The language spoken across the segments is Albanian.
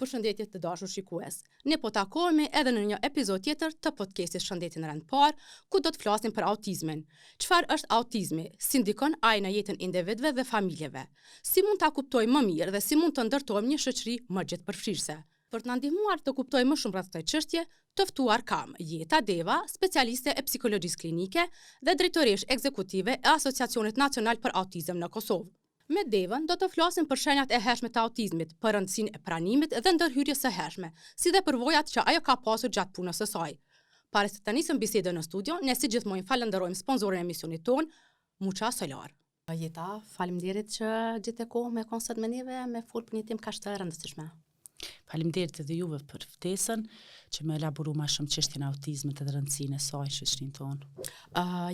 Përshëndetje të dashur shikues. Ne po takohemi edhe në një epizod tjetër të podcastit Shëndetin rand parë, ku do të flasim për autizmin. Çfarë është autizmi? Si ndikon ai në jetën e individëve dhe familjeve? Si mund ta kuptojmë më mirë dhe si mund të ndërtojmë një shoqëri më gjithëpërfshirëse? Për të na ndihmuar të kuptojmë më shumë rreth kësaj çështje, të ftuar kam Jeta Deva, specialiste e psikologjisë klinike dhe drejtoresh ekzekutive e Asociacionit Nacional për Autizëm në Kosovë. Me Devën do të flasim për shenjat e hershme të autizmit, për rëndësinë e pranimit dhe ndërhyrjes së hershme, si dhe përvojat që ajo ka pasur gjatë punës së saj. Para se të nisëm bisedën në studio, ne si gjithmonë falenderojmë sponsorin e emisionit ton, Muça Solar. Jeta, faleminderit që gjetë kohë me konsert me neve me fol për një temë kaq të rëndësishme. Faleminderit edhe juve për ftesën që më elaboru më shumë çështjen e autizmit dhe rëndësinë e saj në shoqërinë tonë.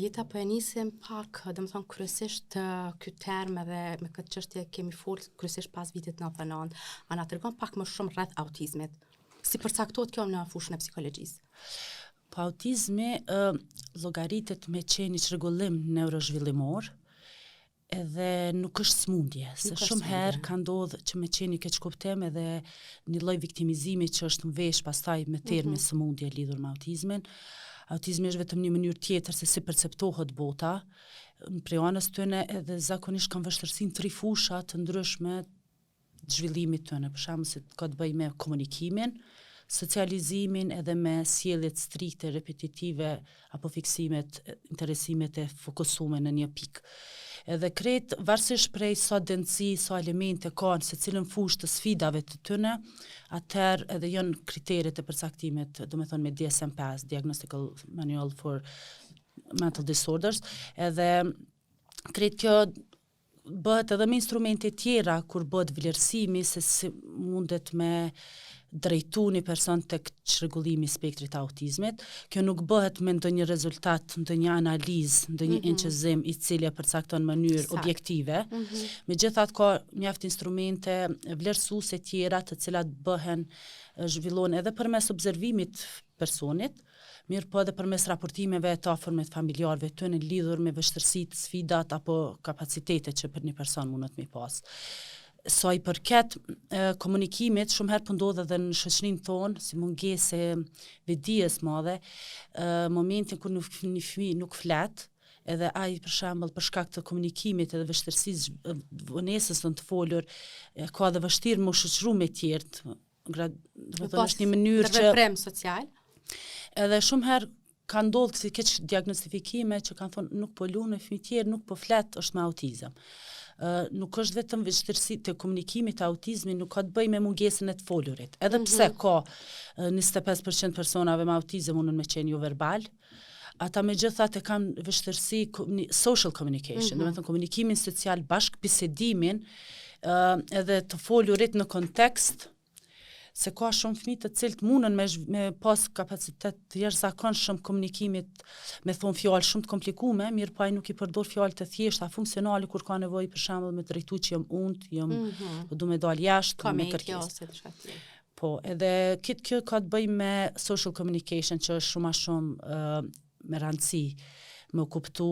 Jeta, po e nisim pak, domethënë kryesisht ky term edhe me këtë çështje kemi folur kryesisht pas vitit 99. A na tregon pak më shumë rreth autizmit? Si përcaktohet kjo në fushën e psikologjisë? Po autizmi llogaritet me qenë një çrregullim neurozhvillimor, edhe nuk është smundje, se shumë herë ka ndodhur që me qenë keq kuptim edhe një lloj viktimizimi që është në vesh pastaj me termin smundje lidhur me autizmin. Autizmi është vetëm një mënyrë tjetër se si perceptohet bota. Prej anës tyne edhe zakonisht kanë vështirësi në 3 fusha të ndryshme të zhvillimit tyne, për shembull se ka të bëjë me komunikimin, socializimin edhe me sjelljet strikte, repetitive apo fiksimet, interesimet e fokusuar në një pikë. Edhe krejt varësisht prej sa dëndësi, sa elemente kanë se cilën fushë të sfidave të tyne, atëherë edhe janë kriteret e përcaktimit, domethënë me DSM-5, Diagnostical Manual for Mental Disorders, edhe krejt kjo bëhet edhe me instrumente tjera kur bëhet vlerësimi se si mundet me drejtu një person tek çrregullimi i spektrit të autizmit. Kjo nuk bëhet me ndonjë rezultat, ndonjë analizë, ndonjë inqizim i cili e përcakton në mënyrë objektive. Megjithatë ka mjaft instrumente vlerësuese tjera të cilat zhvillohen edhe përmes observimit personit, mirë po edhe përmes raportimeve të afërmit familjarëve të në lidhur me vështirësitë, sfidat apo kapacitetet që për një person mundet me pas. Sa i përket komunikimit, shumë herë ndodh edhe në shoqërinë tonë, si mungesë vedijes madhe, momentin kur një fëmijë nuk flet, edhe ai për shembull për shkak të komunikimit edhe vështirësisë vonesës në të folur, ka edhe vështirë më shoqëru me tjerë. Do është një mënyrë që veprem social. Edhe shumë herë ka ndodhur si keq diagnostifikime që kanë thonë nuk po lunë fëmijë tjerë, nuk po flet, është me autizëm. Nuk është vetëm vështirësi të komunikimit të autizmi, nuk ka të bëjë me mungesën e të folurit. Edhe pse ka 25% personave me autizëm mundën me qenë jo verbal, ata megjithatë kanë vështirësi social communication, domethënë komunikimin social bashkë bisedimin, edhe të folurit në kontekst, se ka shumë fëmijë të cilët mundën me pas kapacitet të jashtëzakonshëm komunikimit, me thonë fjalë shumë të komplikume, mirë po ai nuk i përdor fjalë të thjeshta funksionale kur ka nevojë për shembull me drejtu që jam po du me dal jashtë me kërkesë. Po, edhe kjo ka të bëjë me social communication që është shumë a shumë me rëndësi me kuptu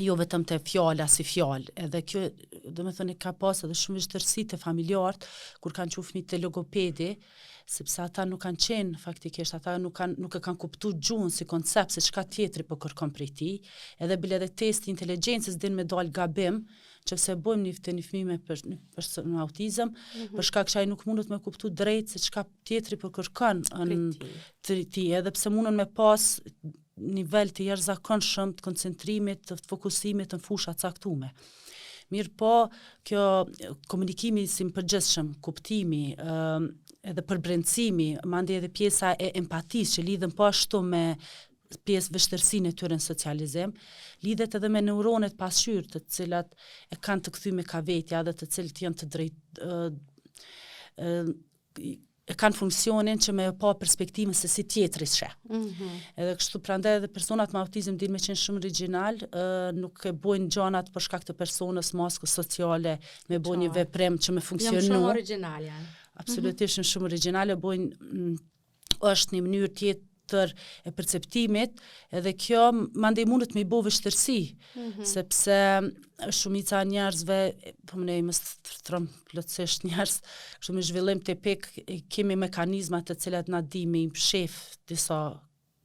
jo vetëm të fjala si fjalë, edhe kjo domethënë ka pas edhe shumë vështirësi të familjarët kur kanë qenë fëmijë te logopedi, sepse ata nuk kanë qenë faktikisht, ata nuk e kanë kuptuar gjuhën si koncept se çka tjetri po kërkon prej tij, edhe bile edhe testi inteligjencës din me dal gabim, që bëjmë një fëmijë me autizëm, për shkak që ai nuk mundet me kuptu drejt se çka tjetri po kërkon ti, edhe pse mundon me pas nivel të jashtëzakonshëm të koncentrimit, të fokusimit në fusha caktuar. Mirë po, kjo komunikimi si përgjithshëm, kuptimi, edhe përbrendësimi, mandej edhe pjesa e empatisë që lidhen po ashtu me pjesë vështirësinë e tyre në socializim, lidhet edhe me neuronet pasqyrë, të cilat e kanë të kthyme ka vetja dhe të cilët janë të e kanë funksionin që me pa perspektivën se si tjetri sheh. Edhe kështu prandaj edhe personat me autizëm din me qenë shumë origjinal, nuk e bojnë gjanat për shkak të personës, maskës sociale, me bojnë një veprim që me funksionu. Jam shumë origjinal janë. Absolutisht shumë origjinale, bojnë është një mënyrë tjetër tjetër e perceptimit, edhe kjo mandej mundet me i bo vështirësi, sepse shumica njerëzve, po më nej mos thërëm plotësisht njerëz, kështu me zhvillim tipik kemi mekanizma të cilat na di me i shef disa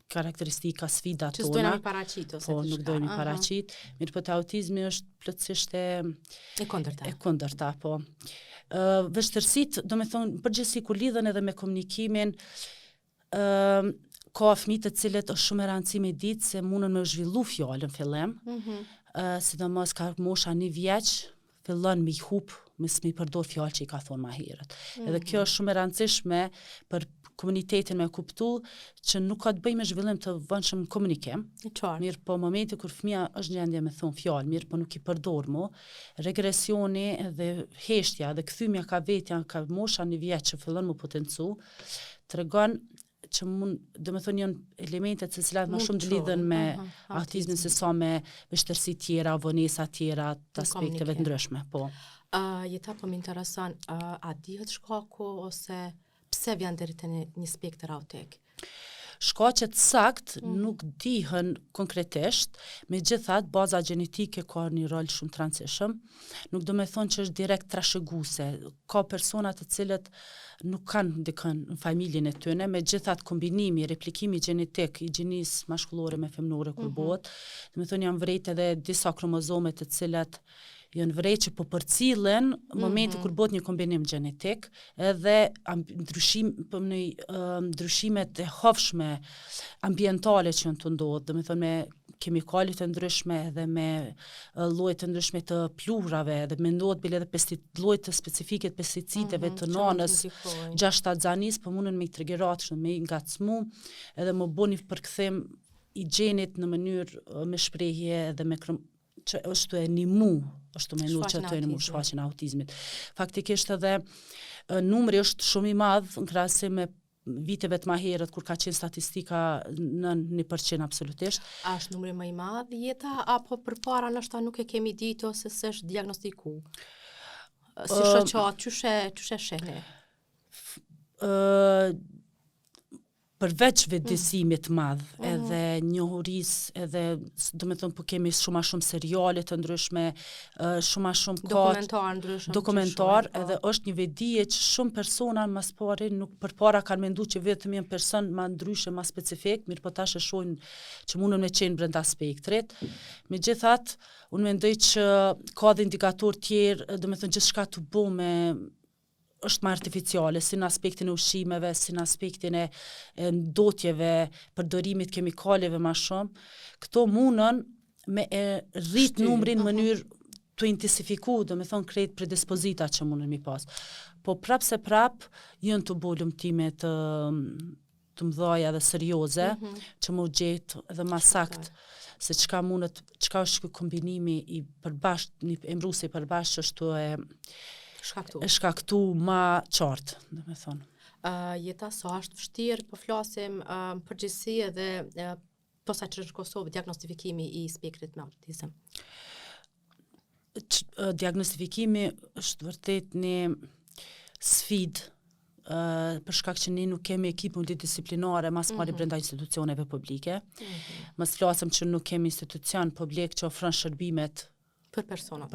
karakteristika, sfida tona. Që s'dojna mi paraqit ose po, nuk dojmë mi paraqit. Mirë po të autizmi është plotësisht e kundërta, po. Vështërsit, do me thonë, përgjithësi kur lidhen edhe me komunikimin, ka fëmijë të cilët është shumë e rëndësishme ditë se mundën me zhvillu fjalën fillim, sidomos ka mosha 1 vjeç, fillon me i hub, me përdor fjalë që i ka thonë më herët. Edhe kjo është shumë e rëndësishme për komunitetin me kuptu që nuk ka të bëjë me zhvillim të vëndshëm komunikim. Mirë po momenti kur fëmia është në gjendje me thonë fjalë, mirë po nuk i përdor mo, regresioni dhe heshtja dhe kthymja ka vetja ka mosha 1 vjeç që fillon mu potencu, tregon që mund, do me thonë janë elemente të cilat më shumë të lidhen me autizmin se sa me vështirësi tjera, vonesa tjera të aspekteve të ndryshme, po. Jeta po më intereson, a dihet shkaku ose pse vjen deri te një spektër autik? Shkaqet sakt nuk dihen konkretisht, megjithatë baza gjenetike ka një rol shumë të rëndësishëm. Nuk do me thonë që është direkt trashëguese. Ka persona të cilët nuk kanë dikën në familjen e tyre, megjithatë kombinimi, replikimi gjenetik i gjinisë mashkullore me femnore kur bëhet, do me thonë janë vrejt edhe disa kromozome të cilat janë vrejt që po përcillen momenti kur bëhet një kombinim gjenetik, edhe ndryshimet e hofshme ambientale që janë të ndodhë, do me thonë me kemikalit të ndryshme edhe me lloje të ndryshme të plurave, edhe mendohet bile edhe lloje të specifike të pesticideve të nanës, 6-7 zanis, po mundën me i triggerat, me i ngacmu, edhe më bëni përkthim i gjenit në mënyrë me shprehje edhe me që është e një mu, është të menu që të e një mu shfaqen autizmit. Faktikisht edhe numri është shumë i madh në krahasim me viteve të maherët kur ka qenë statistika në 1% absolutisht. A është numri më i madh Jeta apo përpara ndoshta nuk e kemi ditë ose s'është diagnostiku? Si shoqat, çyshe shehni? Përveç vetëdijsimit madh, edhe njohurisë, edhe do me thonë po kemi shumë seriale të ndryshme, shumë dokumentar, edhe është një vetëdije që shumë persona mas pari nuk përpara kanë menduar që vetëm një person më ndryshe, më specifik, mirë po tash e shohin që mundën me qenë brenda spektrit. Megjithatë, unë mendoj që ka dhe indikator tjerë, do me thonë gjithçka të bëjë është më artificiale, si në aspektin e ushqimeve, si në aspektin e ndotjeve, përdorimit kemikaleve më shumë. Këto mundën me rrit numrin në mënyrë të intensifiku, do me thonë krejt predispozita që mundën mi pas. Po prap se prap, jënë të bolumtime të mëdhaja dhe serioze, që më gjetë edhe ma sakt, se çka është kombinimi i përbashkët, një emrusi përbashkët që është e shkaktu ma qartë, dhe me thonë. Jeta sa është vështirë, po flasim përgjithësi edhe posa që është Kosovë, diagnostifikimi i spektrit me autizëm. Diagnostifikimi është vërtet një sfidë, për shkak që ne nuk kemi ekip multidisciplinare mas pari brenda institucioneve publike. Mas flasëm që nuk kemi institucion publik që ofron shërbimet për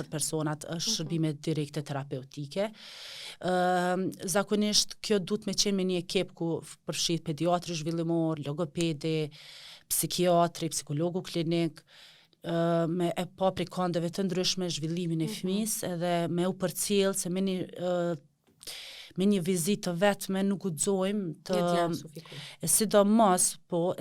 personat, është shërbime direkte terapeutike. Zakonisht kjo duhet me qenë me një ekip ku përfshihet pediatri zhvillimor, logopedi, psikiatri, psikologu klinik, me e pa prekandeve të ndryshme zhvillimin e fëmisë, edhe me u përcjell se me një vizitë të vetme nuk guxojmë të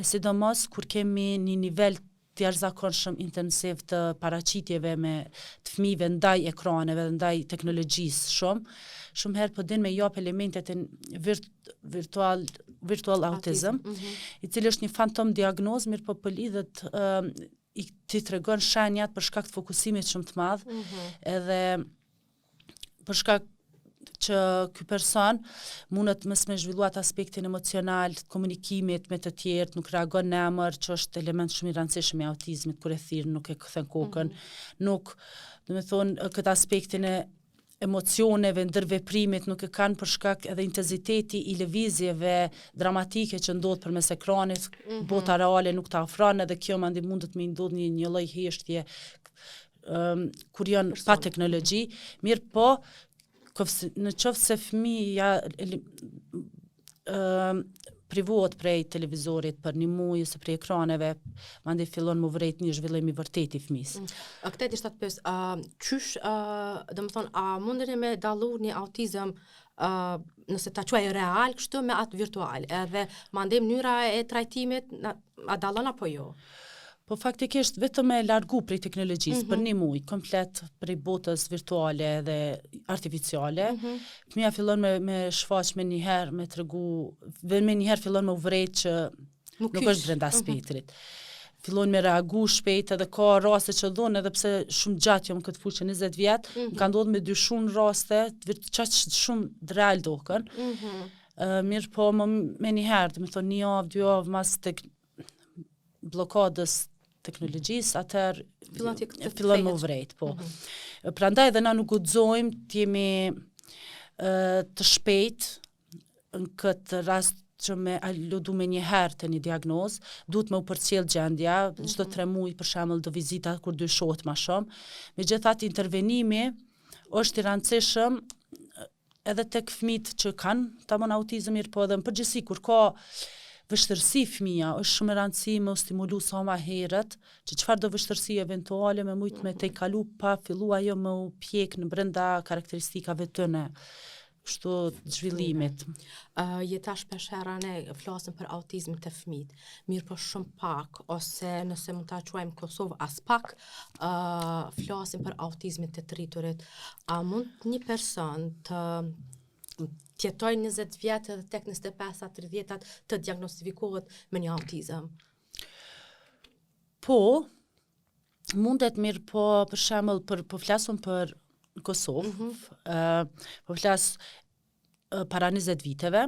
sidomos kur kemi një nivel të jashtëzakonshëm intensiv të paraqitjeve me të fëmijëve ndaj ekraneve dhe ndaj teknologjisë shumë herë po din me jap elementet e virtual autism, i cili është një fantom diagnozë, mirë po lidhet i ti tregon shenjat për shkak të fokusimit shumë të madh, edhe për shkak që ky person mundet mos me zhvilluar aspektin emocional të komunikimit me të tjerë, nuk reagon në emër, që është element shumë i rëndësishëm i autizmit, kur e thirr nuk e kthen kokën, nuk, do me thonë, këtë aspektin e emocioneve, ndërveprimit, nuk e kanë për shkak edhe intensiteti i lëvizjeve dramatike që ndodh përmes ekranit, bota reale nuk ta ofron, edhe kjo mandi mundet me ndodh një lloj heshtje kur janë pa teknologji, mirë po në qoftë se fëmija privohet prej televizorit për një muaj ose prej ekraneve, mandej fillon më vret një zhvillim i vërtet i fëmisë. Këtë ishte të pyes, qysh, domethënë, a mundeni me dallu një autizëm nëse ta quaj real kështu me atë virtual, edhe mandej mënyra e trajtimit a dallon apo jo? Po faktikisht vetëm me largu prej teknologjisë për një muaj komplet prej botës virtuale dhe artificiale, fëmija fillon me shfaq me njëherë, me tregu, dhe me njëherë fillon me u vret që nuk është brenda spektrit. Fillon me reagu shpejt, edhe ka raste që dhonë, edhe pse shumë gjatë jam këtë fuqë 20 vjetë, më ka ndodhur me dyshun raste, qaq shumë real dokën. Mirë po me njëherë, dhe me thonë 1 javë, 2 javë, mas blokadës teknologjisë, atëherë fillon më vrejt, po. Prandaj dhe na nuk guxojmë të jemi të shpejt në këtë rast që me aludu me një herë të një diagnozë, duhet me u përcjell gjendja, çdo 3 muaj për shembull do vizita kur dyshohet më shumë. Megjithatë intervenimi është i rëndësishëm edhe tek fëmijët që kanë tamam autizëm, mirë po edhe në përgjithësi kur ka vështërsi fëmija, është shumë e rëndësi me u stimulu sa ma herët, që çfarë do vështërsi eventuale me mujt me te kalu pa fillu ajo me u pjek në brenda karakteristikave tëne, kështu zhvillimit. Jeta shpeshherë ne flasim për autizmin të fëmijët, mirë po shumë pak, ose nëse mund ta quajmë Kosovë as pak, flasim për autizmin të rriturit. A mund një person të jetoj 20 vjetë dhe tek 25-30 të diagnostifikohet me një autizëm? Po, mundet mirë po, për shembull, po flasim për Kosovë, po flas para 20 viteve,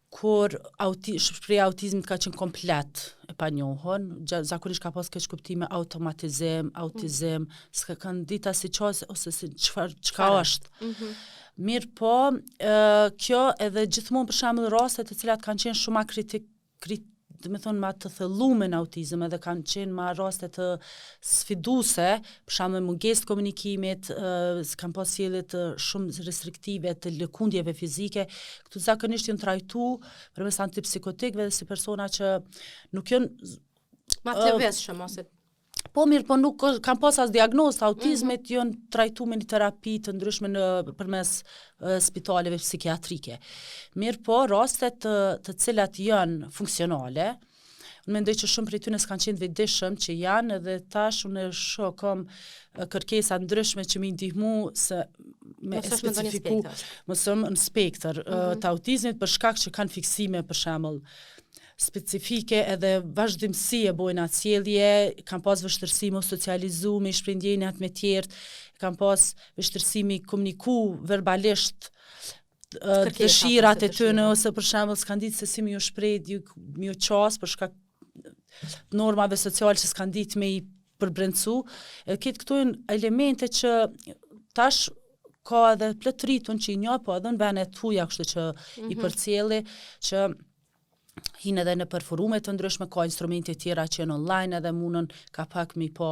kur shpreha autizmit ka qenë komplet e panjohur, zakonisht ka pas keq kuptime automatizëm, autizëm, s'ka kanë dita si qas ose si çka është. Mirë po, kjo edhe gjithmonë për shembull rastet të cilat kanë qenë shumë do të thonë ma të thelluar në autizëm, edhe kanë qenë ma raste të sfiduese, për shembull mungesë të komunikimit, kanë pas sjellje të shumë restriktive të lëkundjeve fizike, këtu zakonisht janë trajtuar përmes antipsikotikëve si persona që nuk janë ma të lëvizshëm ose po mirë, po nuk kanë pas as diagnozë autizmit, janë trajtuar me një terapi të ndryshme përmes spitaleve psikiatrike. Mirë po, rastet të cilat janë funksionale, unë mendoj që shumë prej tyre s'kanë qenë vetëdijshëm që janë, edhe tash unë shoh kam kërkesa ndryshme që më ndihmu se me specifiku mësëm në spektër të autizmit për shkak që kanë fiksime për shembull specifike edhe vazhdimsi e bojnë atë sjellje, kanë pas vështirësi me socializu, me shprehndjenjat me tjerë, kanë pas vështirësi me komuniku verbalisht dëshirat e tyre, ose për shembull s'kan ditë se si më ju shpreh, më ju qas për shkak normave sociale që s'kan ditë me i përbrendsu. Këtë këto janë elemente që tash ka edhe plot rritun që i njoh, po edhe në vene tuja, kështu që i përcjelli që hinë edhe në për forume të ndryshme, ka instrumente tjera që janë online edhe mundën ka pak mi po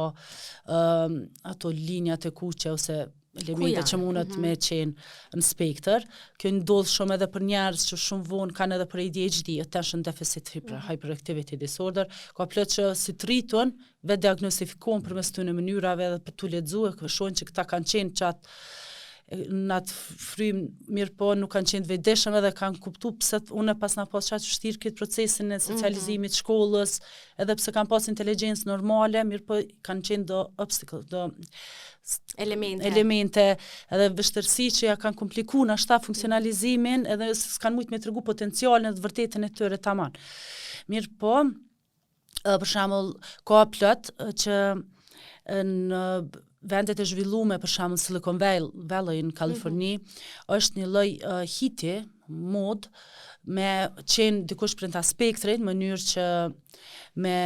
ato linjat e kuqe ose elemente që mundet me qenë në spektër. Kjo ndodh shumë edhe për njerëz që shumë vonë kanë edhe për ADHD, attention deficit hyperactivity disorder, ka plot që si të rritun, vetë diagnostifikohen përmes këtyre mënyrave edhe për tu lexuar, shohin që këta kanë qenë qatë në atë frym, mirë po nuk kanë qenë vetëdijshëm edhe kanë kuptu pse unë pas na pas qatë vështirë këtë procesin e socializimit shkollës, edhe pse kanë pas inteligjencë normale, mirë po kanë qenë do obstacle, do elemente edhe vështirësi që ja kanë komplikuar nashta funksionalizimin edhe s'kanë mujt me tregu potencialin dhe të vërtetën e tyre tamam. Mirë po, për shembull, ka plot që në vendet e zhvillume, për shembull Silicon Valley në Kaliforni, është një lloj hiti, mod, me qenë dikush brenda spektrit, në mënyrë që me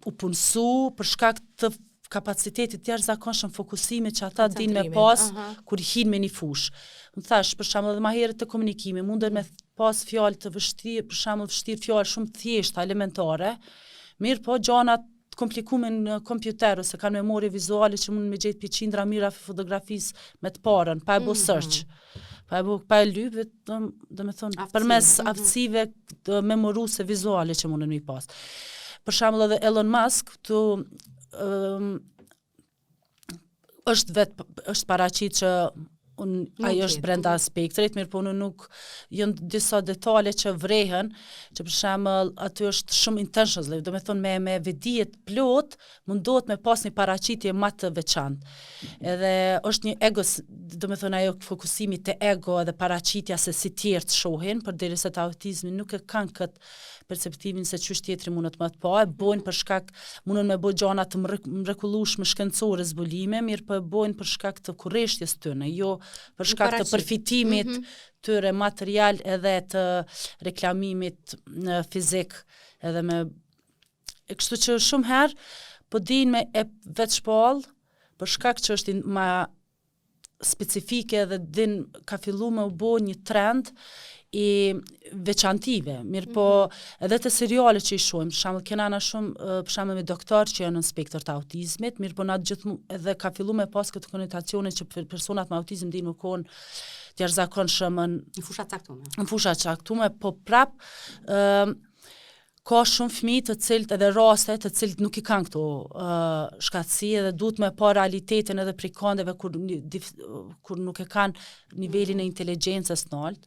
u punësu për shkak të kapacitetit jashtëzakonshëm fokusimi që ata din me pas kur hin me një fushë. Më thash, për shembull, edhe më herët të komunikimi, mundet me pas fjalë të vështirë, për shembull, fjalë shumë të thjeshta, elementare, mirë po gjanat të komplikume në kompjuter ose kanë memorje vizuale që mund me gjetë për qindra mira fotografisë me të parën, pa e bo search. Pa e lyp, do me thonë, përmes aftësive të memoruse vizuale që mundën mi pas. Për shembull edhe Elon Musk është paraqit që ai është brenda spektrit, mirë po nuk janë disa detale që vrehen, që për shembull aty është shumë intentionally, do me thonë me vedijet plot, mundohet me pas një paraqitje më të veçantë. Edhe është një ego, do me thonë ajo fokusimi te ego edhe paraqitja se si tjerë të shohin, përderisa të autizmi nuk e kanë këtë perceptimin se çysh tjetri mundet më të pa, e bojnë për shkak mundën me bëj gjëra të mrekullueshme shkencore zbulime, mirë po e bojnë për shkak të kurreshtjes tyre, jo për shkak të përfitimit tyre material edhe të reklamimit në fizik edhe me kështu që shumë herë po din me e vetë shpall për shkak që është ma specifike dhe din ka fillu me u bo një trend i veçantive, mirë po edhe të seriale që i shohim, për shembull kena na shumë për shembull me doktor që janë në spektër të autizmit, mirë po na gjithmonë edhe ka filluar me pas këtë konotacione që personat me autizëm dinë më kon të jashtëzakonshëm në fusha caktuar. Në fusha caktuar, po prap ka shumë fëmijë të cilët edhe raste të cilët nuk i kanë këto shkatësi edhe duhet me pa realitetin edhe prej kandeve kur nuk e kanë nivelin e inteligjencës të lartë,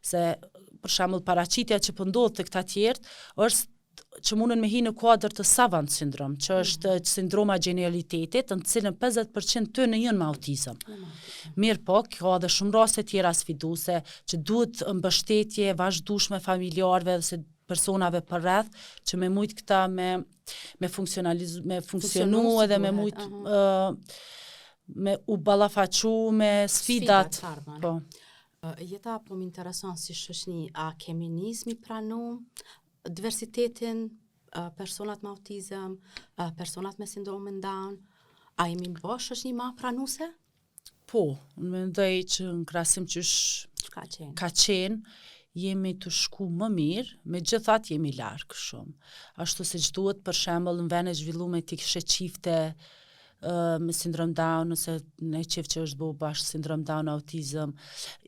se për shembull paraqitja që po ndodh tek ta tjerë është që mundën me hi në kuadër të savant syndrom, që është sindroma genialitetit, në cilën 50% të në janë me autizëm. Mirë po, ka edhe shumë raste tjera sfiduese që duhet mbështetje vazhdueshme familjarëve se personave për rreth që me mujt këta me funksionu edhe me mujt me u ballafaqu me sfidat. Po. Jeta po më intereson si shoqni, a kemi nismi pranu diversitetin, personat me autizëm, personat me sindromin Down, a jemi bë shoqni ma pranuese? Po, unë mendoj që në krahasim qysh ka qenë, jemi të shku më mirë, me gjithat jemi larkë shumë. Ashtu se që duhet, për shembull, në vene zhvillume ti kishe qifte me sindrom Down, ose në qift që është bo bashkë sindrom Down autizëm,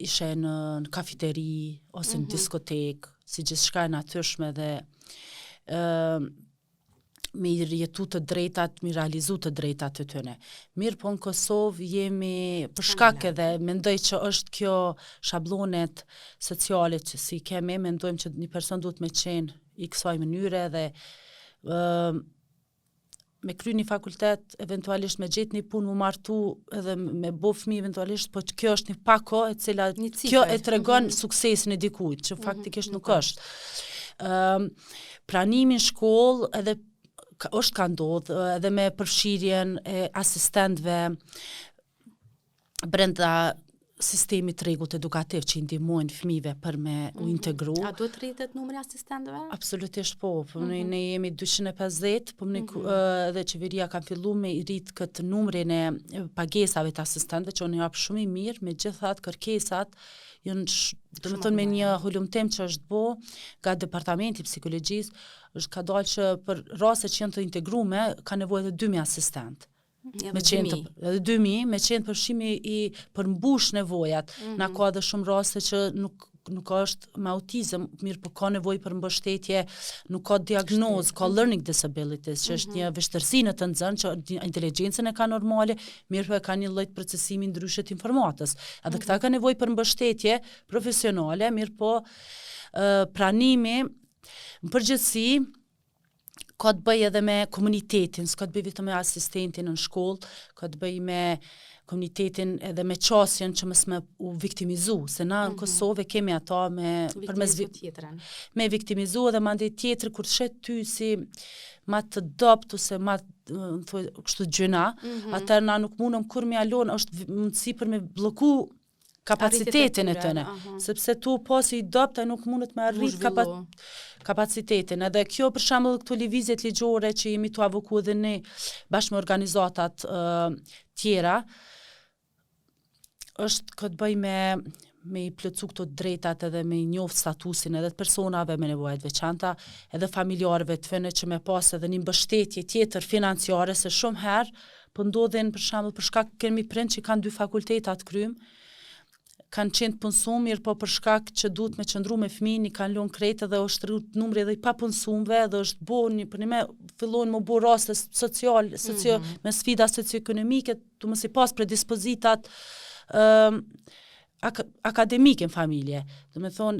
ishe në kafiteri, ose në diskotek, si gjithçka e natyrshme dhe me jetu të drejtat, me realizu të drejtat të tëne. Mirë po në Kosovë jemi, për shkak edhe, mendoj që është kjo shablonet sociale që si kemi, mendojmë që një person duhet me qenë i kësaj mënyre dhe me kry një fakultet, eventualisht me gjetë një punë, më martu edhe me bo fëmijë eventualisht, po që kjo është një pako e cila kjo e tregon suksesin e dikujt, që faktikisht nuk është. Pranimin shkollë edhe është ka ndodhë edhe me përfshirjen e asistentëve brenda sistemi të rregullt edukativ që i ndihmojnë fëmijëve për me u integru. A duhet rritet numri asistentëve? Absolutisht po. Ne jemi 250, po edhe qeveria ka filluar me i rrit këtë numrin e pagesave të asistentëve, që unë jap shumë i mirë, megjithatë kërkesat janë domethënë me një hulumtim që është bo nga departamenti i psikologjisë, është ka dalë që për raste që janë të integrume ka nevojë të 2000 asistentë. Me qenë 2000, me qenë përfshimi i përmbush nevojat. Na ka edhe shumë raste që nuk është me autizëm, mirë po ka nevojë për mbështetje, nuk ka diagnozë, ka learning disabilities, që është një vështirësi në të nxënën që inteligjencën e ka normale, mirë po e ka një lloj procesimi ndryshe të informatës. Edhe këta ka nevojë për mbështetje profesionale, mirë po pranimi në përgjithësi ka të bëj edhe me komunitetin, s'ka të bëj vetëm me asistentin në shkollë, ka të bëj me komunitetin edhe me qasjen që mos me u viktimizu, se na në Kosovë kemi ata me viktimizu edhe mandej tjetër kur shet ty si ma të dopt ose ma kështu gjëna, atëherë na nuk mundëm kur me alon, është mundësi për me bloku kapacitetin e tëne, sepse tu pas i dopta nuk mundet me arrit kapacitetin. Edhe kjo për shembull këto lëvizjet ligjore që jemi tu avoku edhe ne bashkë me organizatat tjera, është këtë bëj me i plotsu këto drejtat edhe me i njoft statusin edhe të personave me nevoja të veçanta, edhe familjarëve të tyre që me pas edhe një mbështetje tjetër financiare, se shumë herë po ndodhin për shembull për shkak kemi prind që kanë 2 fakulteta të krym, kanë qenë të punësuar, mirë po për shkak që duhet me qëndru me fëmijën, i kanë lënë krejt dhe është rrit numri edhe i papunësuarve dhe është bën për me fillojnë më bë raste me sfida socioekonomike, tu mos i pas predispozitat akademike në familje. Do me thonë,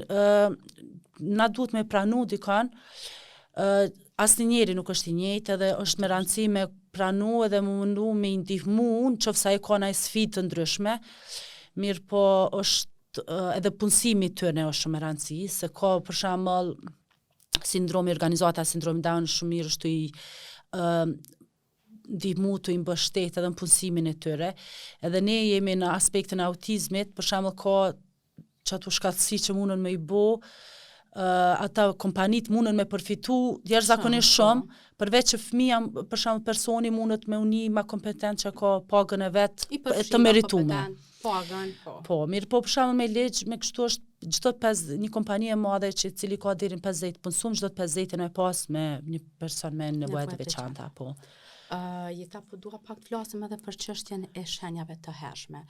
na duhet me pranu dikon, asnjë njeri nuk është i njëjtë edhe është me rëndësi me pranu edhe më mundu me ndihmu nëse ai ka ndonjë sfidë të ndryshme. Mirë po është edhe punësimi tyre është shumë e rëndësishëm, se ka për shembull sindromi Down shumë mirë është i ndihmu të i mbështet edhe në punësimin e tyre. Edhe ne jemi në aspektin e autizmit, për shembull ka çato shkatësi që mundën me i bë, ata kompanit mundën me përfitu jashtëzakonisht shumë, përveç që fëmia, për shembull personi mundet me uni ma kompetent që ka pagën e vet të meritume. Po, mirë po për shembull me ligj, me kështu është një kompani e madhe që cili ka deri në 50 punësuar, çdo 50 me pas me një person me nevoja të veçanta, po. Jeta po dua pak të flasim edhe për çështjen e shenjave të hershme.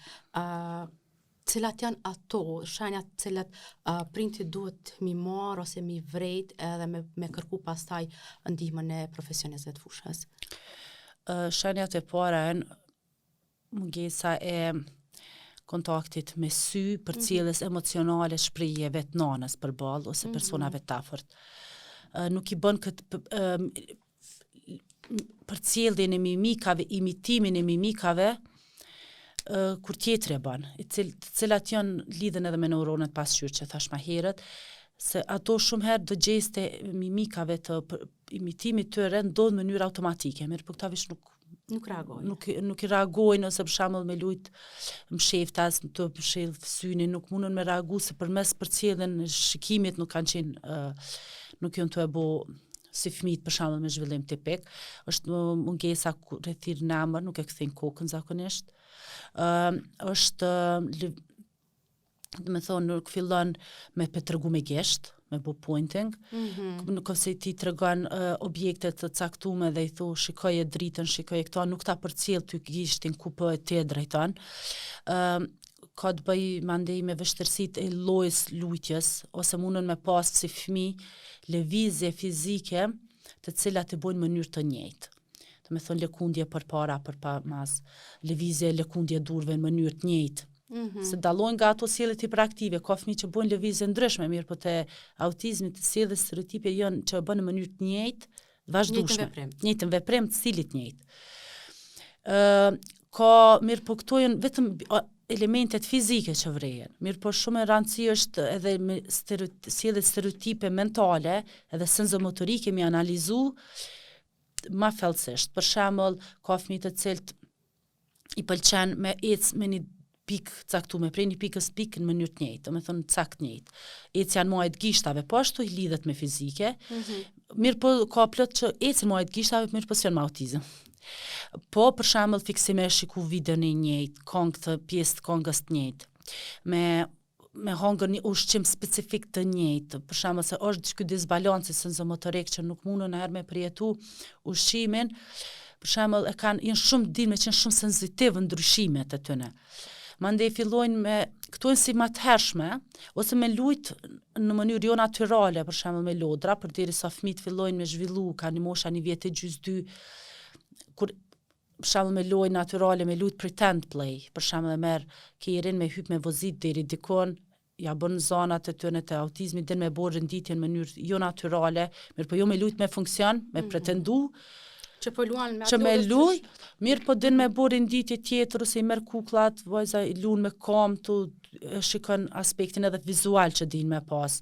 Cilat janë ato shenjat cilat printi duhet mi marr ose mi vrejt edhe me kërku pastaj ndihmën e profesionistëve të fushës? Shenjat e para janë mungesa e kontaktit me sy, përcjelljes emocionale, shprehjeve të nanës përballë ose personave të afërt. Nuk i bën këtë përcjelljen e mimikave, imitimin e mimikave, kur tjetri e bën, të cilat janë lidhen edhe me neuronet pasqyrë që thash më herët, se ato shumë herë do gjeste mimikave të imitimit tyre ndodhin në mënyrë automatike, mirë po këta veç nuk reagojnë. Nuk i reagojnë ose për shembull me lut msheftas, të mshel synin, nuk mundën me reagu se përmes përcjelljen e shikimit nuk kanë qenë nuk janë të e bo si fëmijët për shembull me zhvillim tipik, është mungesa rrethir në emër, nuk e kthejnë kokën zakonisht. Është do me thonë nuk fillon me tregu me gesht, me bu pointing, nuk ose ti tregon objekte të caktuara dhe i thu shikoje dritën, shikoje këto, nuk ta përcjell ty gishtin ku po e ti e drejton. Ka të bëj mandej me vështirësitë e llojit lutjes, ose mundën me pas si fëmijë lëvizje fizike të cilat i bojnë në mënyrë të njëjtë. Do me thonë lëkundje përpara, përpas, lëvizje lëkundje durve në mënyrë të njëjtë. Se dallojnë nga ato sjelljet hiperaktive, ka fëmijë që bojnë lëvizje ndryshme, mirë po te autizmi të sjelljes stereotipe janë që bën në mënyrë të njëjtë, vazhdueshme, njëjtën veprim të cilit njëjtë. Ka mirë po këto janë vetëm elementet fizike që vrehen. Mirë po shumë e rëndësishme është edhe me sjellje stereotipe mentale edhe senzomotorike mi analizu ma thellësisht. Për shembull, ka fëmijë të cilët i pëlqen me ecë me një pikë caktuar, prej një pikës pikë në mënyrë të njëjtë, do me thonë sakt njëjtë. Ecja në majt gishtave, po ashtu i lidhet me fizike. Mirë po ka plot që ecën majt gishtave, mirë po s'janë me autizëm. Po për shembull fiksime shiku videon e njëjtë, këngë të pjesë të këngës të njëjtë, me hongër një ushqim specifik të njëjtë, për shembull se është ky disbalanci senzomotorik që nuk mundën herë me përjetu ushqimin, për shembull janë shumë din me qenë shumë senzitiv në ndryshimet e tyre. Mandej fillojnë me këto si më të hershme, ose me lujt në mënyrë jo natyrale, për shembull me lodra, përderisa fëmijët fillojnë me zhvillu, kanë një mosha 1 vjet e gjys 2, kur për shembull me lojë natyrale, me lut pretend play, për shembull e merr kerin me hyp me vozit deri dikon, ja bën zonat e tyre të autizmit, den me bërë renditje në mënyrë jo natyrale, mirë po jo me lut me funksion, me pretendu, që po luan me që me luj, mirë po din me bërë renditje tjetër, ose i merr kukullat, vajza i luan me kam, shikon aspektin edhe vizual që din me pas.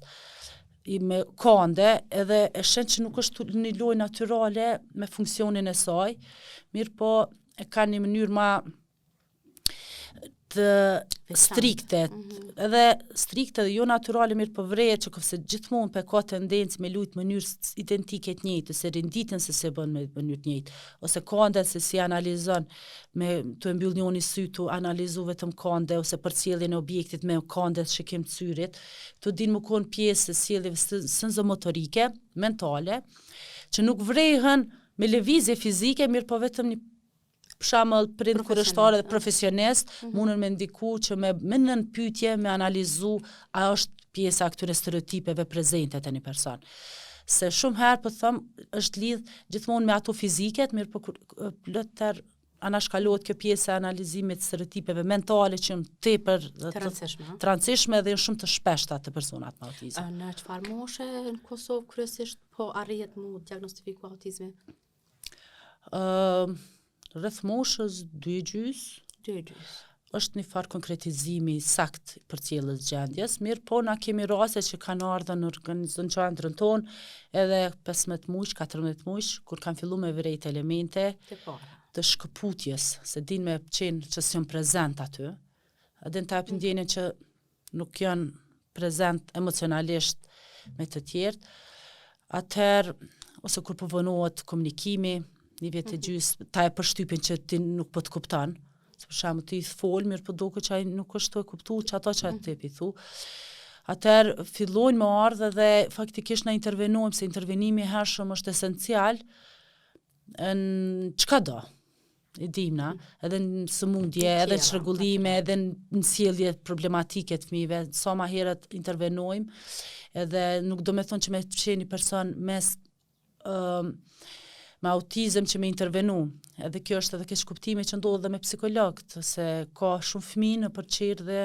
Me kande, edhe e shen që nuk është një lojë natyrale me funksionin e saj, mirë po e ka një mënyrë ma të strikte, edhe strikte dhe jo naturale, mirë po vrejet që këfse gjithmonë pe ka tendencë me lujtë mënyrë identike të njëjtë, se rinditën se bën me mënyrë të njëjtë, ose kande se si analizon me të mbyll njoni sy të analizu vetëm kande, ose për sjelljen e objektit me kande shikim të syrit, të din më konë pjesë e sjelljeve senzomotorike, mentale, që nuk vrehen me lëvizje fizike, mirë po vetëm një për shembull prind kurështare dhe profesionist mundën me ndiku që me nën pyetje me analizu a është pjesa e këtyre stereotipeve prezente te një person. Se shumë herë po them është lidh gjithmonë me ato fiziket, mirë po plotër anashkalohet kjo pjesë e analizimit stereotipeve mentale që janë tepër të rëndësishme dhe janë shumë të shpeshta të personat me autizëm. Në çfarë moshe në Kosovë kryesisht po arrihet mu diagnostifiku autizmi? Rreth moshës 2,5 është një farë konkretizimi sakt për cilës gjendjes, mirë po na kemi raste që kanë ardhur në organizon qendrën tonë edhe 15 muaj, 14 muaj, kur kanë filluar me vërejt elemente të shkëputjes, se din me qenë që s'janë prezent aty, edhe në të japin ndjenjen që nuk janë prezent emocionalisht me të tjerët, atëherë, ose kur përvonohet komunikimi, një vjetë e gjysë, ta e përshtypin që ti nuk po të kuptan, se për shembull ti fol, mirë po duket që ai nuk është të e kuptu që ato që ti i thu. Atëherë fillojnë me ardhe dhe faktikisht na intervenojmë, se intervenimi hershëm është esencial në çkado. E dimna, edhe në sëmundje, edhe në çrregullime, edhe në sjellje problematike të fëmijëve, sa më herët intervenojmë, edhe nuk do me thonë që me të fshi një person mes me autizëm që me intervenu. Edhe kjo është edhe keq kuptimi që ndodh dhe me psikologët, se ka shumë fëmijë në përqirë dhe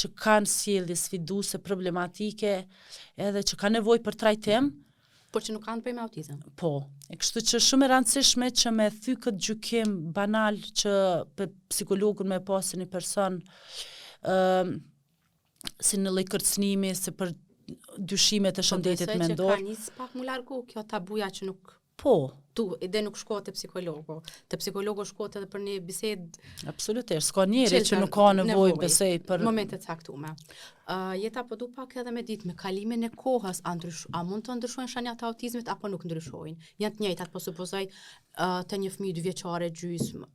që kanë sjellje sfiduese problematike, edhe që kanë nevojë për trajtim, por që nuk kanë të bëjë me autizëm. Po, e kështu që shumë e rëndësishme që me thy këtë gjykim banal që për psikologun me pasë një person si në lloj kërcënimi, se për dyshimet e shëndetit mendor. Që ka njës pak mu largu kjo tabuja që nuk... Po. Tu, edhe nuk shkohet te psikologu. Te psikologu shkohet edhe për një bisedë. Absolutisht, s'ka njeri që nuk ka nevojë besoj për momente të caktuara. Jeta po du pak edhe me ditë me kalimin e kohës, a mund të ndryshojnë shenjat e autizmit apo nuk ndryshojnë? Janë të njëjtat, po supozoj te një fëmijë 2 vjeçare gjysmë,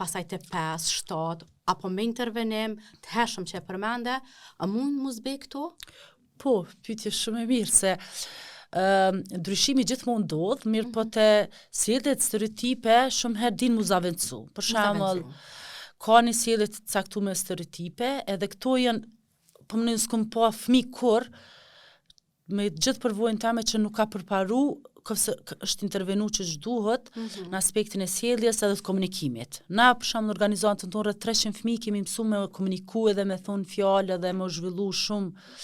pastaj te 5, 7, apo me intervenim të hershëm që e përmende, a mund mos bëj këto? Po, pyetje shumë e mirë se ndryshimi gjithmonë ndodh, mirë po te sjelljet stereotipe shumë herë din mu zavencu. Për shembull, ka një sjellje të caktuar me stereotipe, edhe këto janë, po më s'kam pa fëmijë kur me gjithë përvojën tame që nuk ka përparu, është intervenu që duhet në aspektin e sjelljes edhe të komunikimit. Na për shembull në organizatën tonë rreth 300 fëmijë kemi mësuar me komuniku edhe me thonë fjalë edhe me zhvillu shumë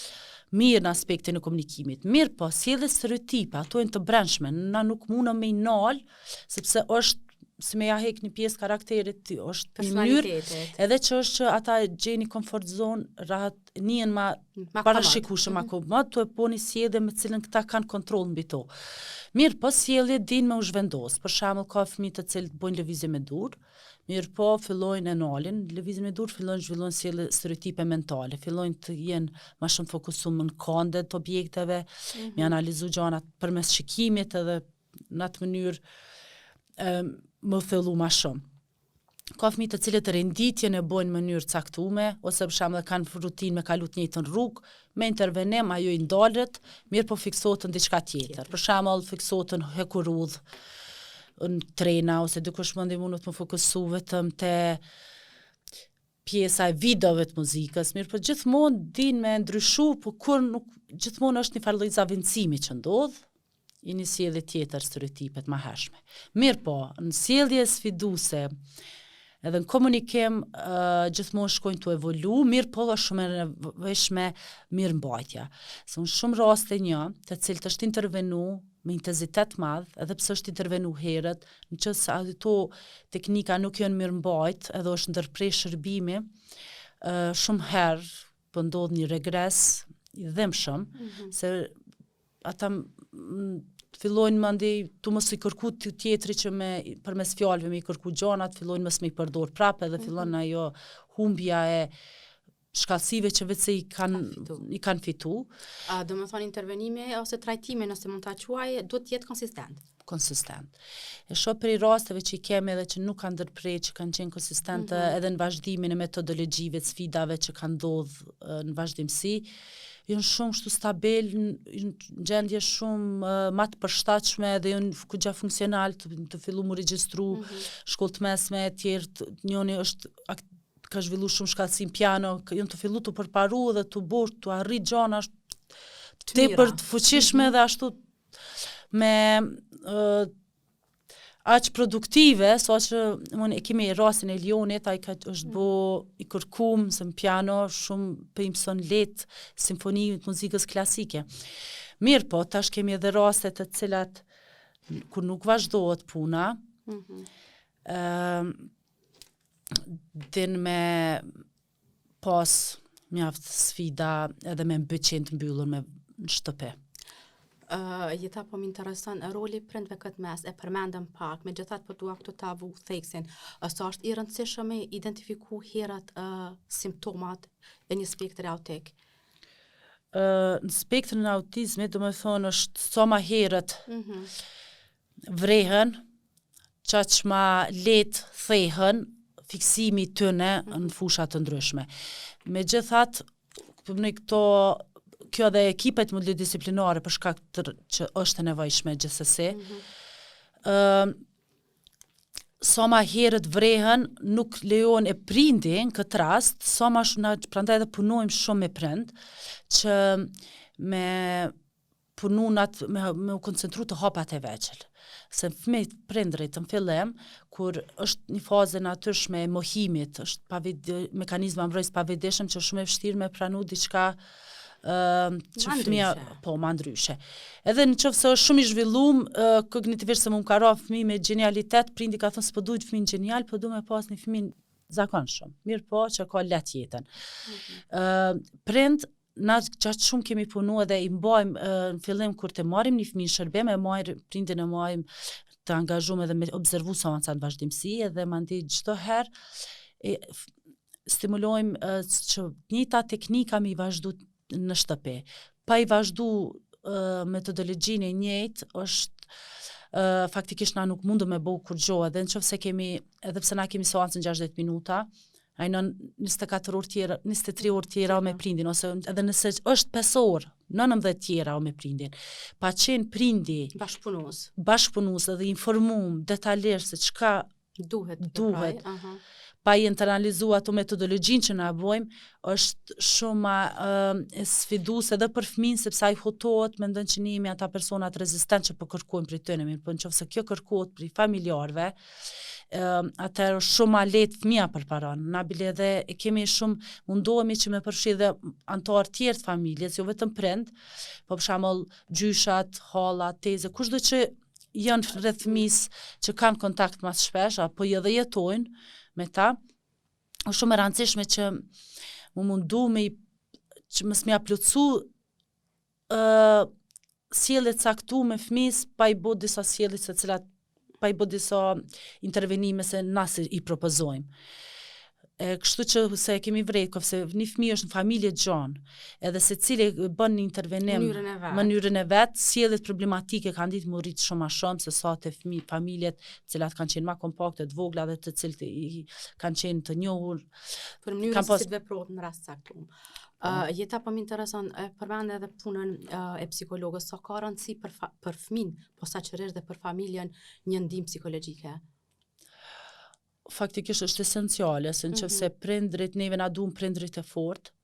mirë në aspektin e komunikimit. Mirë po, sjellje stereotipe, ato janë të brendshme, na nuk mundëm me i nal, sepse është si me ja hek një pjesë karakterit, është një mënyrë, edhe që është që ata gjeni comfort zone, rahat njën ma parashikushë, ma komod, të e po një sjellje me cilën këta kanë kontrol mbi to. Mirë po, sjellje din me u zhvendos, për shembull ka fëmijë të cilët bojnë lëvizje me dur, mirë po fillojnë e nalin, lëvizjen me dur zhvillojnë sjellje stereotipe mentale, fillojnë të jenë ma shumë fokusuar në kande të objekteve, me analizu gjanat përmes shikimit edhe në atë mënyrë më fillu ma shumë. Ka fëmijë të cilët renditjen e bojnë në mënyrë caktume, ose për shembull kanë rutinë me kalu të njëjtën rrugë, me intervenim ajo i ndalët, mirë po fiksohet në diçka tjetër. Për shembull fiksohet në hekurudh, në trena, ose dikush mundi mundet më fokusu vetëm te pjesa e videove të muzikës, mirë po gjithmonë din me ndryshu, po kur nuk gjithmonë është një farë lloj zavincimi që ndodh, i një sjellje tjetër stereotipet ma hershme. Mirë po, në sjellje sfiduse, edhe në komunikim gjithmonë shkojnë të evolu, mirë po është shumë e nevojshme mirëmbajtja. Se unë shumë raste një, të cilët është intervenu me intensitet madh, edhe pse është intervenu herët, nëse ato teknika nuk janë mirëmbajt, edhe është ndërprer shërbimi, shumë herë po ndodh një regres i dhimbshëm, se ata fillojnë mandi tu mos i kërku të tjetri që përmes fjalëve me i kërku gjanat, fillojnë mos me i përdor prapë edhe fillon ajo humbja e shkallësive që vetë se i kanë fitu. Do më thonë intervenime ose trajtime nëse mund ta quaj, duhet të jetë konsistent. E shoh për i rasteve që i kemi edhe që nuk kanë ndërprer, që kanë qenë konsistente edhe në vazhdimin e metodologjive, të sfidave që kanë ndodhur në vazhdimsi, janë shumë kështu stabil, në gjendje shumë më të përshtatshme dhe janë kugja funksional të fillu mu regjistru shkollë të mesme e tjerë, njëri ka zhvillu shumë shkallësim piano, janë të fillu të përparu dhe të bërë, të arrit gjana tepër të fuqishme dhe ashtu me aq produktive, so që e kemi rastin e Lionit, ai është bo i kërkum se në piano shumë për i mëson let simfoni të muzikës klasike. Mirë po, tash kemi edhe rastet të cilat kur nuk vazhdohet puna, din me pas mjaft sfida edhe me mbyqin të mbyllur me në shtëpi. Jeta po më intereson roli prindve këtë mes, e përmendëm pak, megjithatë po dua këtu ta vu theksin, sa është i rëndësishëm me identifiku herët simptomat e një spektri autik. Në spektrin e autizmit, do me thonë është sa ma herët vrehen, qaq ma letë thehen, fiksimi tëne në fushat të ndryshme. Megjithatë, në kjo dhe ekipet multidisciplinare për shkak që është e nevojshme gjithsesi. Sa ma herët vrehen nuk lejon e prindin këtë rast, sa ma shumë, prandaj edhe punojmë shumë me prind, që me punu me u koncentru të hapat e veçel. Se fëmijët prindrit në fillim, kur është një fazë natyrshme e mohimit, është mekanizma mbrojtës pavidishëm që është shumë e vështirë me pranu diçka që fëmija ma ndryshe. Edhe në qoftë se është shumë i zhvillum kognitivisht, se më ka ra fëmijë me genialitet, prindi ka thënë s'po duhet fëmijën genial, po du me pas një fëmijën zakonshëm. Mirë po që ka let jetën. Prind, na gjatë shumë kemi punu edhe i mbajmë në fillim kur të marrim një fëmijë shërbim, prindin e marrim të angazhuar edhe me observu sa në vazhdimsi edhe mandej çdo herë stimulojmë që njëta teknika me i vazhdu në shtëpi. Pa i vazhdu metodologjin e njëjtë është faktikisht na nuk mundu me bëu kur gjo, edhe në qoftë se kemi, edhe pse na kemi seancën 60 minuta, ajna 24 orë tjera, 23 orë tjera me prindin, ose edhe nëse është 5 orë, 19 tjera me prindin. Pa qenë prindi bashkëpunus edhe informum detajlisht se çka duhet. Pa i internalizu ato metodologjin që na bojmë, është shumë e sfiduese edhe për fëmin, sepse ai hutohet, mendon që ne jemi ata personat rezistent që po kërkojmë prej tyre, po nëse kjo kërkohet prej familjarëve, atëherë është shumë ma lehtë fëmia përparon. Na bile edhe kemi shumë mundohemi që me përfshi dhe anëtar tjerë të familjes, jo vetëm prind, po për shembull gjyshat, halla, teze, kushdo që janë rreth fëmisë që kanë kontakt më shpesh apo edhe jetojnë me ta, është shumë e rëndësishme që mu mundu që mos m'ia plotsu sjellje caktuar me fëmis pa i bë disa sjellje se cilat pa i bë disa intervenime se na i propozojmë. Kështu që se kemi vrejt, se një fëmijë është në familje gjanë, edhe se cili bën një intervenim mënyrën e vetë, sjelljet problematike kanë ditë më rritë shumë a shumë, se sa të familjet cilat kanë qenë ma kompakte, të vogla dhe të cilët kanë qenë të njohur. Për mënyrën se si të veprohet në rast caktuar. Jeta po më intereson, përmend edhe punën e psikologës, sa ka rëndësi për fëmin, posaçërisht dhe për familjen një ndihmë psikologjike. Faktikisht është esenciale, se nëse prindrit, neve na duhen prindrit e fortë,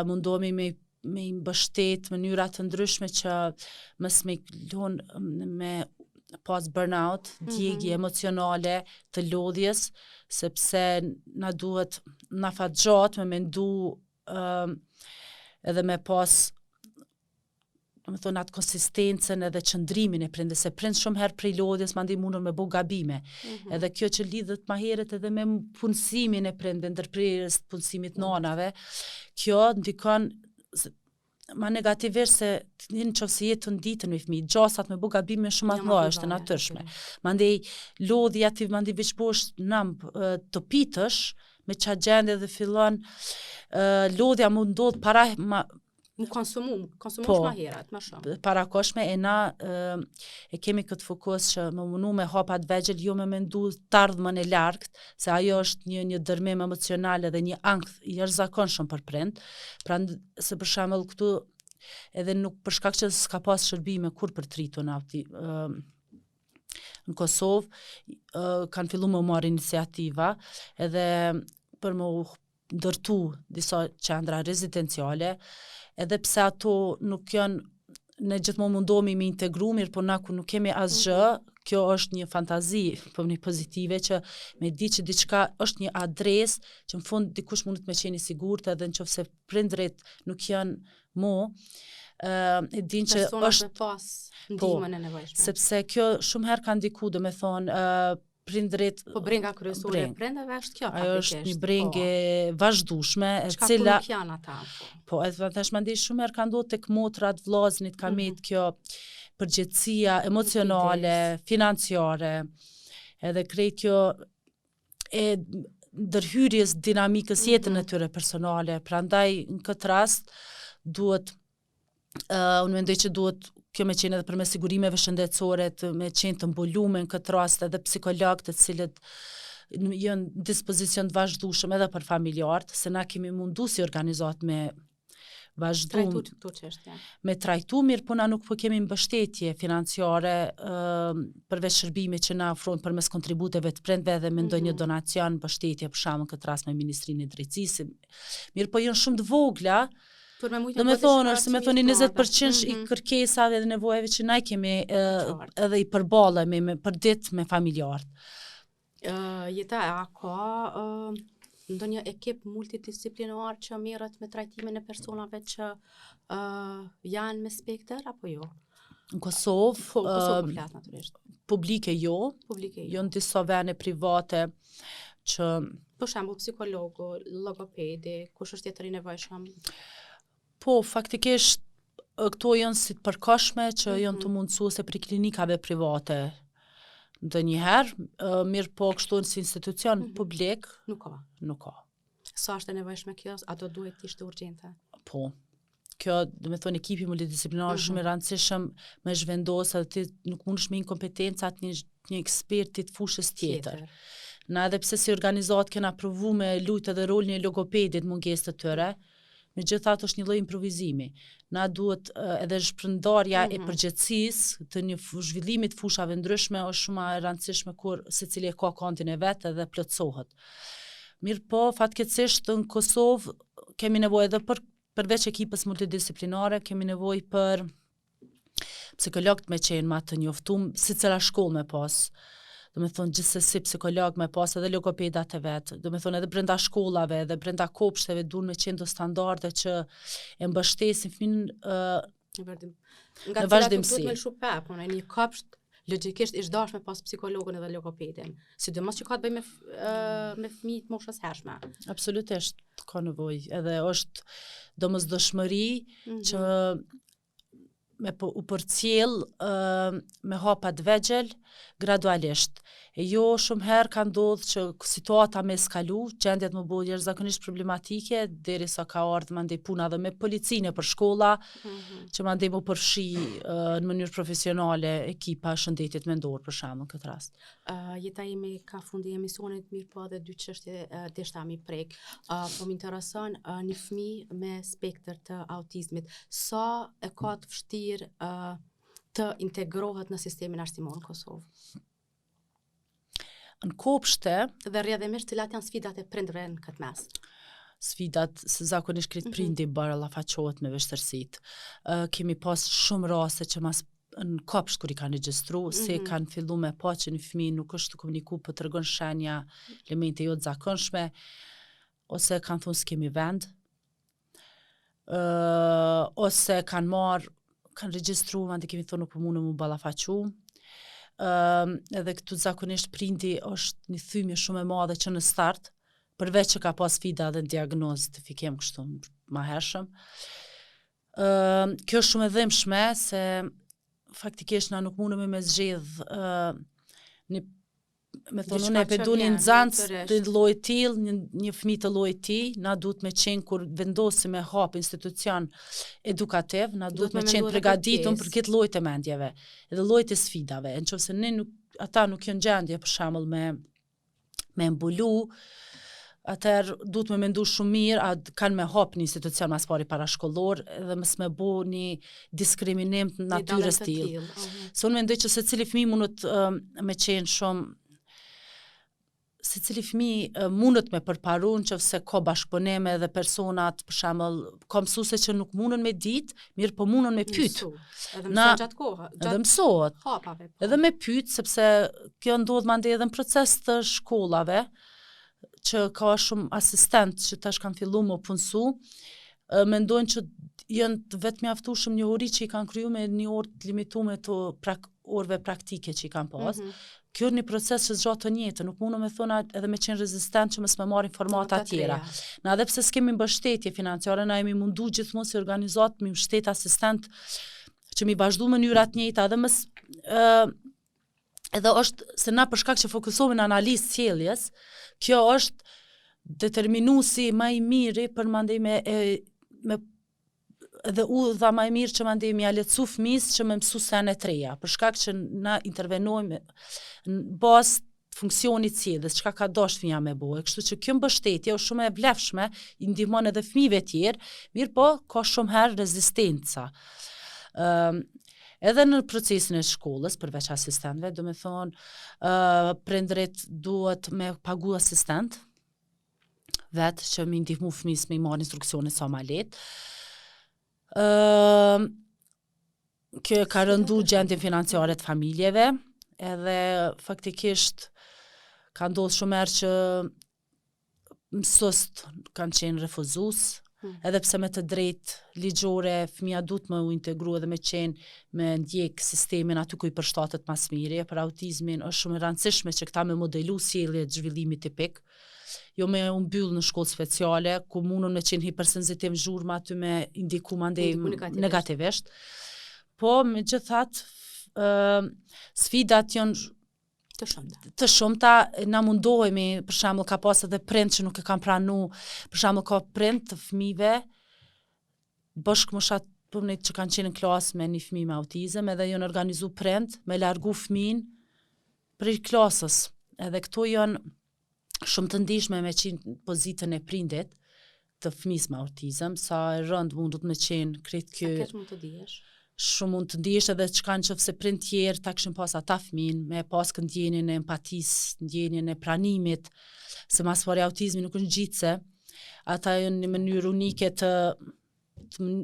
mundohemi me i mbështet mënyra të ndryshme që mos me pas burnout, djegje emocionale të lodhjes, sepse na duhet na fat gjatë me mendu edhe me pas me thonë atë konsistencën edhe qëndrimin e prindës, se prind shumë herë prej lodhjes mandej mundon me bëu gabime. Edhe kjo që lidhet ma herët edhe me punësimin e prindve, ndërprerjes të punësimit nanave, kjo ndikon ma negativisht se nëse jetë në ditën me fëmijë, gjasat me bëu gabime shumë atë është e natyrshme. Mandej lodhja ti mandej veç bosh të pitësh, me qa gjendje dhe fillon lodhja mu ndodh para Mu konsumu ma herat, ma shumë. Parakoshme e na e kemi këtë fokus që më munu me hapat vegjel, jo me mendu t'ardhmën e largt, se ajo është një dërmim emocional dhe një ankth i jashtëzakonshëm për prind. Pra se për shembull këtu edhe nuk për shkak që s'ka pas shërbime kur për tritu në Kosovë kanë fillu me marrë iniciativa edhe për më ndërtu disa qendra rezidenciale, edhe pse ato nuk janë ne gjithmonë mundohemi me integru, mirë po na ku nuk kemi asgjë, kjo është një fantazi për një pozitive që me di që diçka është një adres që në fund dikush mundet me qenë i sigurt edhe nëse prindrit nuk janë e din që është pas ndihmën e nevojshme. Sepse kjo shumë herë ka ndiku, do me thonë prindrit po brenga kryesore e prindave është kjo. Ajo është një brengë vazhdueshme e cila po nuk janë ata. Po edhe tash mendoj shumë herë ka ndodhur tek motrat, vllaznit ka met kjo përgjegjësia emocionale, financiare, edhe krejt kjo e ndërhyrjes dinamikës jetën e tyre personale. Prandaj në këtë rast duhet unë mendoj që duhet kjo me qenë edhe për me sigurimeve shëndetësore me qenë të mbulume në këtë rast edhe psikologët të cilët janë dispozicion të vazhdueshëm edhe për familjarët, se na kemi mundu si organizat me vazhdu me trajtu, mirë po na nuk po kemi mbështetje financiare përveç shërbime që na ofrojnë përmes kontributeve të prindve dhe me ndonjë donacion mbështetje për shembull këtë rast me Ministrinë e Drejtësisë. Mirë po janë shumë të vogla. Do me thonë, është me thoni 20% i kërkesave dhe nevojave që na kemi edhe i përballemi për ditë me familjarët. Jeta a ka ndonjë ekip multidisciplinar që merret me trajtimin e personave që janë me spektër apo jo? Në Kosovë, komplet natyrisht. Publike jo. Jo në disa vende private që për shembull psikologu, logopedi, kush është tjetër i nevojshëm? Po, faktikisht, këto janë si të përkohshme që janë të mundësuese për klinikave private. Ndonjëherë, mirë po kështu në si institucion publik, nuk ka. Sa është e nevojshme kjo, a do duhet të ishte urgjente? Po. Kjo, do me thonë, ekipi multidisciplinar shumë i rëndësishëm me zhvendosë edhe ti nuk mundesh me inkompetencat një ekspertit fushës tjetër. Na edhe pse si organizat kena provu me lujtë edhe rolin e logopedit mungesë të tyre, megjithatë është një lloj improvizimi. Na duhet edhe shpërndarja e përgjegjësisë të një zhvillimit të fushave ndryshme është shumë e rëndësishme kur secili ka kantin e vet edhe plotësohet. Mirë po, fatkeqësisht në Kosovë kemi nevojë edhe përveç ekipës multidisciplinare, kemi nevojë për psikologët me qenë ma të njoftum, sicila shkollë me pas. Do me thonë gjithsesi psikolog me pas edhe logopedat e vetë, do me thonë edhe brenda shkollave, edhe brenda kopshteve duhen me qenë do standarde që e mbështesin fëmin në vazhdimsi. Nga cilat duhet me lëshu po në një kopsht, logjikisht ish dashme pas psikologun edhe logopedin, sidomos që ka të bëj me fëmijët moshës hershme. Absolutisht, ka nevojë, edhe është domosdoshmëri që u përcjell me hapat vegjel gradualisht. E jo shumë herë ka ndodhur që situata me eskalu, gjendjet më bëjnë jashtëzakonisht problematike, derisa ka ardhur mandej puna edhe me policinë për shkolla, që mandej më përfshi në mënyrë profesionale ekipa shëndetit mendor për shembull këtë rast. Jeta ime ka fundi emisionit, mirë po edhe dy çështje deshta mi prek. Po më intereson një fëmijë me spektër të autizmit, sa e ka të vështirë të integrohet në sistemin arsimor në Kosovë? Në kopshte dhe rrjedhimisht cilat janë sfidat e prindërve në këtë mes? Sfidat se zakonisht krejt prindi ballafaqohet me vështirësitë. Kemi pas shumë raste që mas në kopsht kur i kanë regjistru, se kanë fillu me pa që një fëmijë nuk është të komuniku për të tregon shenja elemente jo të zakonshme, ose kanë thonë s'kemi vend, ose kanë regjistru, mande kemi thonë nuk për mundë mu ballafaqu. Edhe këtu zakonisht prindi është një thymje shumë e madhe që në start, përveç që ka pas sfida dhe diagnozë të fikem kështu ma hershëm. Kjo është shumë e dhimbshme se faktikisht na nuk mundemi me zgjedh me thonë unë e pedu një nxancë të llojit tillë, një fëmijë të llojit tij, na duhet me qenë kur vendosim me hap institucion edukativ, na duhet me qenë përgatitur për këtë lloj të mendjeve, edhe lloj të sfidave. Nëse ata nuk janë gjendje për shembull me mbulu, atëherë duhet me mendu shumë mirë, a kanë me hap një institucion mas pari parashkollor edhe mos me bo një diskriminim të natyrës tillë. Se unë mendoj që secili fëmijë mundet me qenë shumë, secili fëmijë mundet me përparu nëse ka bashkëpunime dhe personat, për shembull, ka mësuese që nuk mundën me ditë, mirë po mundën me pyet. Edhe mësohet gjatë kohë, edhe mësohet. Hapave. Edhe me pyet, sepse kjo ndodh mandej edhe në proces të shkollave, që ka shumë asistent që tash kanë fillu më punësu, mendojnë që janë të vetë mjaftueshëm njohuri që i kanë kryu me një orë të limitume të orëve praktike që i kanë pas. Kjo është një proces që zgjatë të njëjtë, nuk mundu me thonë edhe me qenë rezistent që mos me marr informata tjera. Na edhe pse s'kemi mbështetje financiare, na jemi mundu gjithmonë si organizat me mbështet asistent që mi vazhdu mënyrat njëjta edhe mos edhe është se na për shkak që fokusohemi në analizë sjelljes, kjo është determinuesi më i miri për mandej me edhe udha më e mirë që mandej me ia lehtësu fëmijës që me mësu sene të reja, për shkak që na intervenojmë në bazë të funksionit sjelljes, çka ka dashur fëmia me bëj. Kështu që kjo mbështetje është shumë e vlefshme, i ndihmon edhe fëmijëve tjerë, mirë po ka shumë herë rezistenca. Edhe në procesin e shkollës, përveç asistentëve, do me thonë, prindrit duhet me pagu asistent, vetë që mi ndihmu fëmijës me i marrë instruksione sa ma lehtë. Kjo ka rëndu gjendjen financiare të familjeve, edhe faktikisht ka ndodhur shumë herë që mësuest kanë qenë refuzues, edhe pse me të drejtë ligjore fëmia duhet me u integru edhe me qenë me ndjek sistemin aty ku i përshtatet mas miri. Për autizmin është shumë e rëndësishme që këta me modelu sjellje të zhvillimit tipik, jo me u mbyll në shkollë speciale ku mundun me qenë hipersenzitiv zhurma aty me indiku mandej negativisht. Po megjithatë sfidat janë të shumta, na mundohemi, për shembull ka pas edhe prind që nuk e kanë pranu, për shembull ka prind të fëmijëve bashkëmoshat punit që kanë qenë në klasë me një fëmijë me autizëm, edhe janë organizu prind me largu fëmin prej klasës, edhe këto janë shumë të ndihshme me qenë pozitën e prindit të fëmijës me autizëm, sa e rënd mundut me qenë krejt kjo. Sa keq mund të dihesh? Shumë mund të ndihesh edhe çka nëse prind tjerë ta kishin pas ata fëmin, me pas ndjenjen e empatisë, ndjenjen e pranimit, se mas pari autizmi nuk është ngjitse, ata janë një mënyrë unike të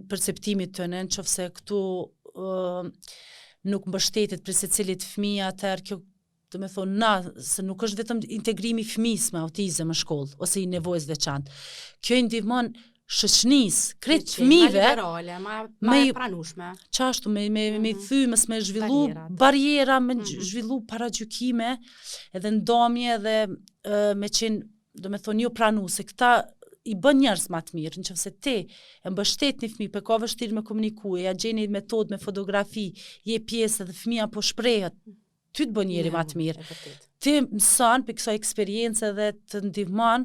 perceptimit të nëse këtu nuk mbështetet për secilit fëmijë, atëherë kjo do me thonë se nuk është vetëm integrimi fëmijës me autizëm në shkollë ose i nevojës veçantë. Kjo i ndihmon shoqënisë, krejt fëmijëve, ma e pranueshme. Qashtu me thymës, me zhvillu barjera, me zhvillu paragjykime, edhe ndamje dhe me qenë, do me thonë, jo pranuese. Këta i bën njerëz më të mirë, nëse ti e mbështet një fëmijë, për ka vështirë me komunikue, ja gjeni metodë me fotografi, je pjesë dhe fëmia po shprehet, ty të bën njeri më të mirë. Ti mëson për kësaj eksperiencë dhe të ndihmon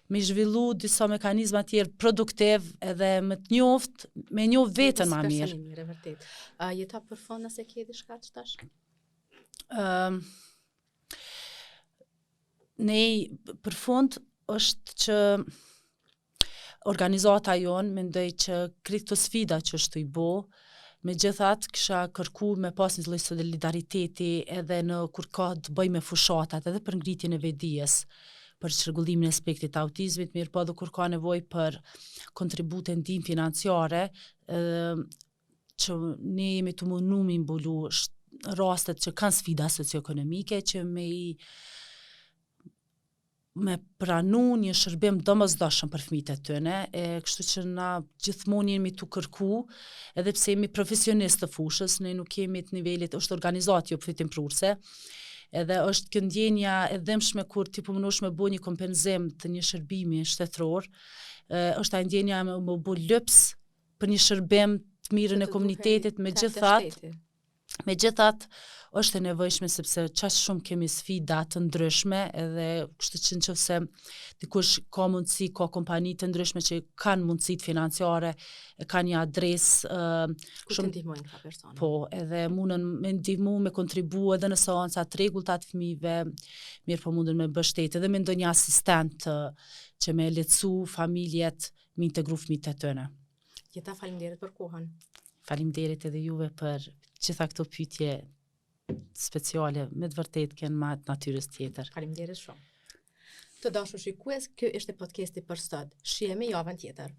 me zhvillu disa mekanizma tjerë produktiv edhe me të njoft, me njoft vetën më mirë. E vërtet. Jeta për fond nëse ke diçka të tash? Ne për fond është që organizata jonë mendoj që këto sfida që është i bo, megjithatë kisha kërku me pas një lloj solidariteti edhe në kur ka të bëj me fushatat edhe për ngritjen e vetdijes, për çrregullimin e aspektit të autizmit, mirë po edhe kur ka nevojë për kontribute ndihmë financiare, që ne jemi të mundu me mbulu rastet që kanë sfida socioekonomike, që me pranu një shërbim domosdoshëm për fëmijët e tyre, kështu që na gjithmonë jemi tu kërku, edhe pse jemi profesionistë të fushës, ne nuk jemi të nivelit, është organizatë jo përfitimprurse, edhe është kjo ndjenja e dëmshme kur ti po mundosh me bëj një kompenzim të një shërbimi shtetëror, është ai ndjenja me bë lups për një shërbim të mirën e komunitetit, megjithatë Megjithatë, është e nevojshme sepse çaq shumë kemi sfida të ndryshme edhe kështu që nëse dikush ka mundësi, ka kompani të ndryshme që kanë mundësitë financiare, kanë një adresë ku të ndihmojnë këta persona. Po, edhe mundën me ndihmu, me kontribu edhe në seanca të rregullta të fëmijëve, mirë po mundën me mbështet edhe me ndonjë asistent që me lehtësu familjet me integru fëmijët e tyre. Jeta, faleminderit për kohën. Faleminderit edhe juve për gjitha këto pyetje speciale, me të vërtet kënë ma të natyrës tjetër. Faleminderit shumë. Të dashur shikues, kjo ishte podcasti për sot. Shihemi javën tjetër.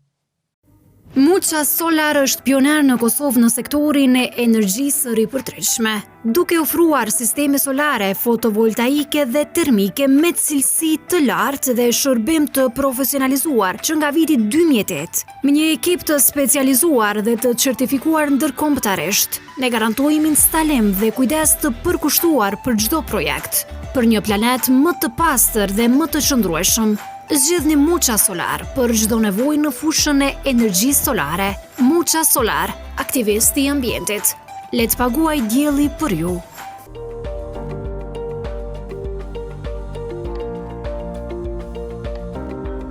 Mucha Solar është pioner në Kosovë në sektorin e energjisë ripërtritshme, duke ofruar sisteme solare, fotovoltaike dhe termike me cilësi të lartë dhe shërbim të profesionalizuar që nga viti 2008. Me një ekip të specializuar dhe të certifikuar ndërkombëtarisht, ne garantojmë instalim dhe kujdes të përkushtuar për çdo projekt, për një planet më të pastër dhe më të qëndrueshëm. Zgjidhni Mucha Solar për çdo nevojë në fushën e energjisë solare. Mucha Solar, aktivisti i ambientit. Le të paguaj dielli për ju.